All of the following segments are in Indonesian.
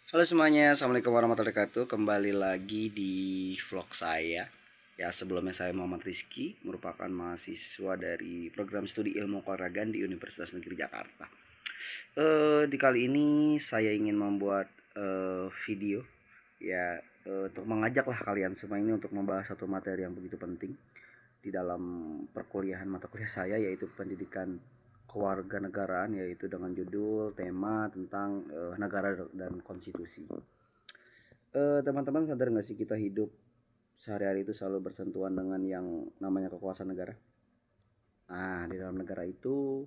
Halo semuanya, Assalamualaikum warahmatullahi wabarakatuh. Kembali lagi di vlog saya. Ya, sebelumnya saya Muhammad Rizky, merupakan mahasiswa dari program studi ilmu keolahragaan di Universitas Negeri Jakarta. Di kali ini saya ingin membuat video ya, untuk mengajaklah kalian semua ini untuk membahas satu materi yang begitu penting di dalam perkuliahan mata kuliah saya, yaitu pendidikan kewarganegaraan, yaitu dengan judul tema tentang negara dan konstitusi. Teman-teman sadar nggak sih, kita hidup sehari-hari itu selalu bersentuhan dengan yang namanya kekuasaan negara. Nah, di dalam negara itu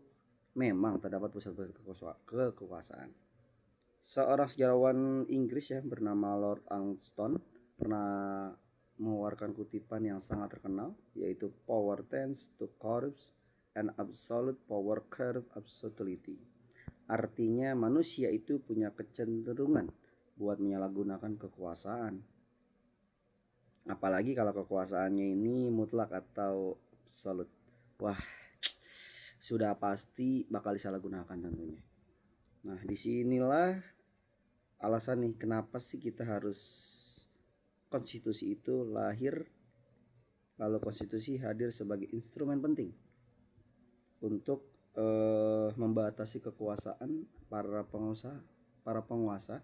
memang terdapat pusat-pusat kekuasaan. Seorang sejarawan Inggris ya bernama Lord Angston pernah mengeluarkan kutipan yang sangat terkenal, yaitu power tends to corrupt and absolute power corrupt absolutely. Artinya manusia itu punya kecenderungan buat menyalahgunakan kekuasaan. Apalagi kalau kekuasaannya ini mutlak atau absolut. Wah, sudah pasti bakal disalahgunakan tentunya. Nah, disinilah alasan nih kenapa sih kita harus konstitusi itu lahir, lalu konstitusi hadir sebagai instrumen penting untuk membatasi kekuasaan para penguasa,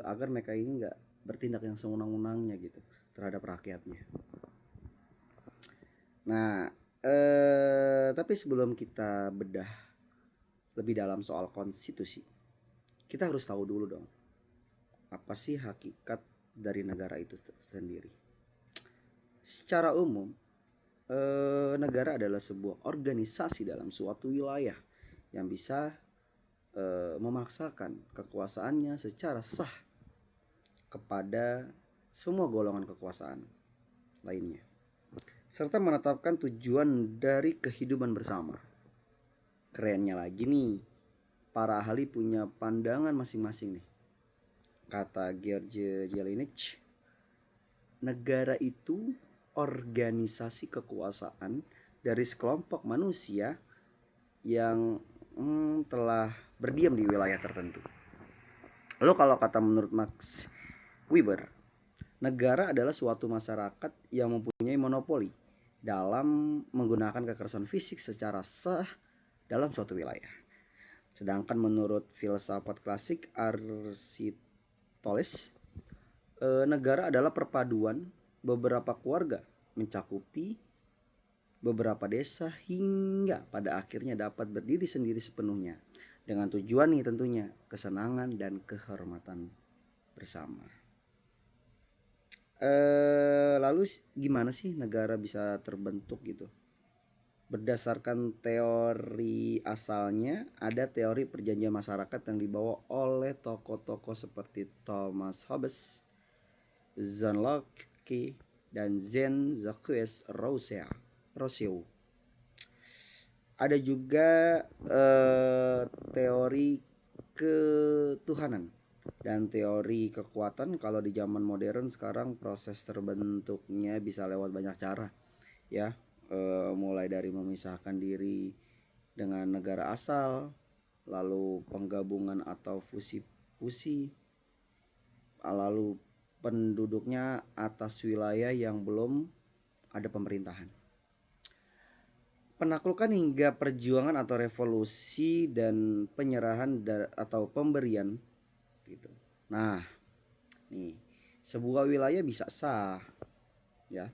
agar mereka ini nggak bertindak yang sewenang-wenangnya gitu terhadap rakyatnya. Nah, tapi sebelum kita bedah lebih dalam soal konstitusi, kita harus tahu dulu dong, apa sih hakikat dari negara itu sendiri. Secara umum, negara adalah sebuah organisasi dalam suatu wilayah yang bisa memaksakan kekuasaannya secara sah kepada semua golongan kekuasaan lainnya, serta menetapkan tujuan dari kehidupan bersama. Kerennya lagi nih, para ahli punya pandangan masing-masing nih. Kata George Jelinek, negara itu organisasi kekuasaan dari sekelompok manusia yang telah berdiam di wilayah tertentu. Lalu kalau kata menurut Max Weber, negara adalah suatu masyarakat yang mempunyai monopoli dalam menggunakan kekerasan fisik secara sah dalam suatu wilayah. Sedangkan menurut filsafat klasik Aristoteles, negara adalah perpaduan beberapa keluarga mencakupi beberapa desa hingga pada akhirnya dapat berdiri sendiri sepenuhnya dengan tujuan nih tentunya kesenangan dan kehormatan bersama. Lalu gimana sih negara bisa terbentuk gitu? Berdasarkan teori asalnya, ada teori perjanjian masyarakat yang dibawa oleh tokoh-tokoh seperti Thomas Hobbes, John Locke, dan Jean-Jacques Rousseau. Ada juga teori ketuhanan dan teori kekuatan. Kalau di zaman modern sekarang proses terbentuknya bisa lewat banyak cara ya, mulai dari memisahkan diri dengan negara asal, lalu penggabungan atau fusi, lalu penduduknya atas wilayah yang belum ada pemerintahan, penaklukan hingga perjuangan atau revolusi dan penyerahan atau pemberian gitu. Nah, nih sebuah wilayah bisa sah ya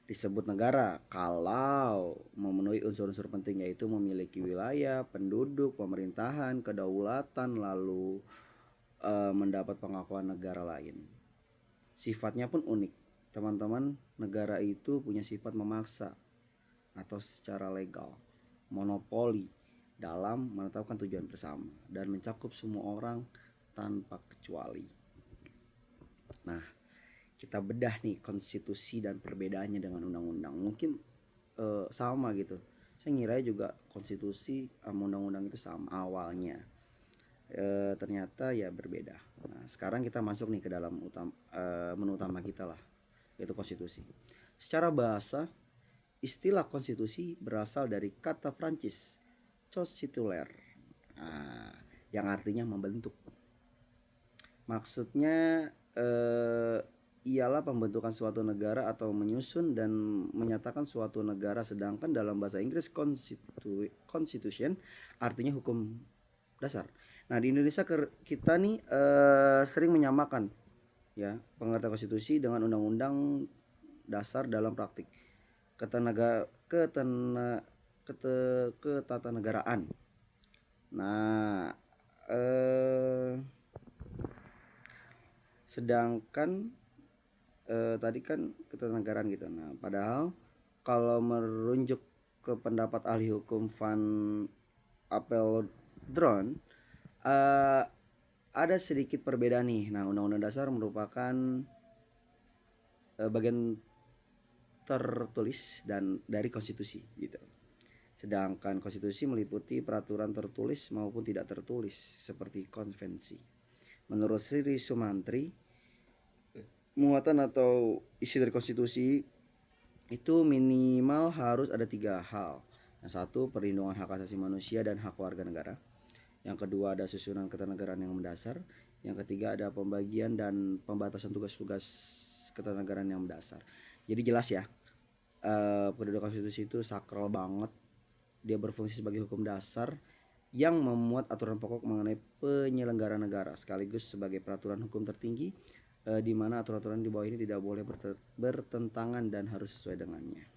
disebut negara kalau memenuhi unsur-unsur penting, yaitu memiliki wilayah, penduduk, pemerintahan, kedaulatan, lalu mendapat pengakuan negara lain. Sifatnya pun unik, teman-teman. Negara itu punya sifat memaksa atau secara legal monopoli dalam menetapkan tujuan bersama dan mencakup semua orang tanpa kecuali. Nah, kita bedah nih konstitusi dan perbedaannya dengan undang-undang. Mungkin sama gitu. Saya ngira juga konstitusi sama undang-undang itu sama awalnya. Ternyata ya berbeda. Nah, sekarang kita masuk nih ke dalam menu utama kita lah, yaitu konstitusi. Secara bahasa, istilah konstitusi berasal dari kata Prancis constituer, yang artinya membentuk. Maksudnya ialah pembentukan suatu negara atau menyusun dan menyatakan suatu negara, sedangkan dalam bahasa Inggris constitution artinya hukum dasar. Nah, di Indonesia kita nih sering menyamakan ya pengertian konstitusi dengan undang-undang dasar dalam praktik ketatanegaraan. Nah, sedangkan tadi kan ketatanegaraan gitu. Nah, padahal kalau merujuk ke pendapat ahli hukum Van Apeldoorn, ada sedikit perbedaan nih. Nah, Undang-Undang Dasar merupakan bagian tertulis dan dari konstitusi gitu. Sedangkan konstitusi meliputi peraturan tertulis maupun tidak tertulis seperti konvensi. Menurut Sri Sumantri, muatan atau isi dari konstitusi itu minimal harus ada 3 hal. Yang satu, perlindungan hak asasi manusia dan hak warga negara. Yang kedua, ada susunan ketatanegaraan yang mendasar. Yang ketiga, ada pembagian dan pembatasan tugas-tugas ketatanegaraan yang mendasar. Jadi jelas ya, kedudukan konstitusi itu sakral banget. Dia berfungsi sebagai hukum dasar yang memuat aturan pokok mengenai penyelenggaraan negara, sekaligus sebagai peraturan hukum tertinggi, di mana aturan-aturan di bawah ini tidak boleh bertentangan dan harus sesuai dengannya.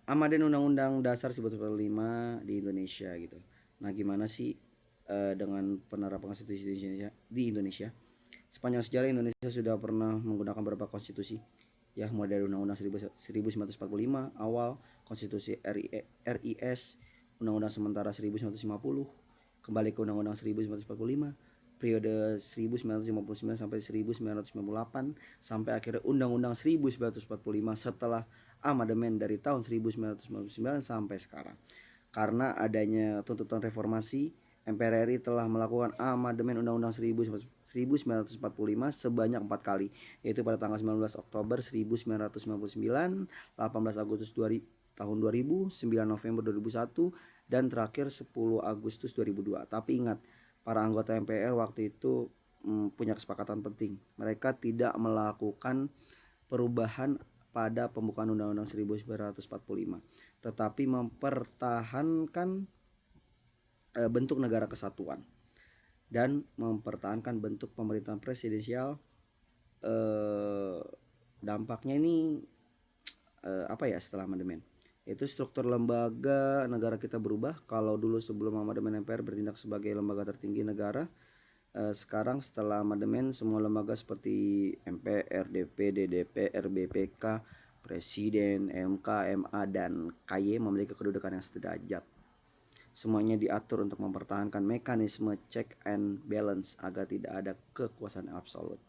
Amendement Undang-Undang Dasar 1945 di Indonesia gitu. Nah, gimana sih dengan penerapan konstitusi di Indonesia? Sepanjang sejarah Indonesia sudah pernah menggunakan beberapa konstitusi. Ya, mulai dari Undang-Undang 1945 awal, Konstitusi RIS, Undang-Undang Sementara 1950, kembali ke Undang-Undang 1945, periode 1959 sampai 1998, sampai akhirnya Undang-Undang 1945 setelah amandemen dari tahun 1999 sampai sekarang. Karena adanya tuntutan reformasi, MPR RI telah melakukan amandemen Undang-Undang 1945 sebanyak 4 kali, yaitu pada tanggal 19 Oktober 1999, 18 Agustus tahun 2000, 9 November 2001, dan terakhir 10 Agustus 2002. Tapi ingat, para anggota MPR waktu itu punya kesepakatan penting. Mereka tidak melakukan perubahan pada pembukaan Undang-Undang 1945, tetapi mempertahankan bentuk negara kesatuan dan mempertahankan bentuk pemerintahan presidensial. Dampaknya ini apa ya setelah amandemen? Itu struktur lembaga negara kita berubah. Kalau dulu sebelum amandemen MPR bertindak sebagai lembaga tertinggi negara, sekarang setelah amandemen semua lembaga seperti MPR, DPD, DPR, BPK, Presiden, MK, MA, dan KY memiliki kedudukan yang sederajat. Semuanya diatur untuk mempertahankan mekanisme check and balance agar tidak ada kekuasaan absolut.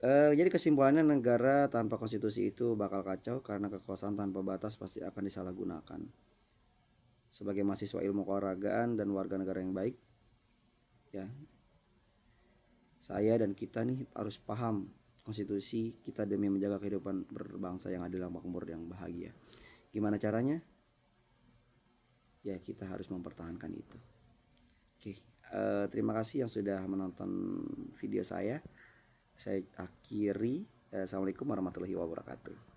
Jadi kesimpulannya, negara tanpa konstitusi itu bakal kacau karena kekuasaan tanpa batas pasti akan disalahgunakan. Sebagai mahasiswa ilmu keolahragaan dan warga negara yang baik, ya, saya dan kita nih harus paham konstitusi kita demi menjaga kehidupan berbangsa yang adil, makmur, yang bahagia. Gimana caranya? Ya, kita harus mempertahankan itu. Oke, terima kasih yang sudah menonton video saya. Saya akhiri. Assalamualaikum warahmatullahi wabarakatuh.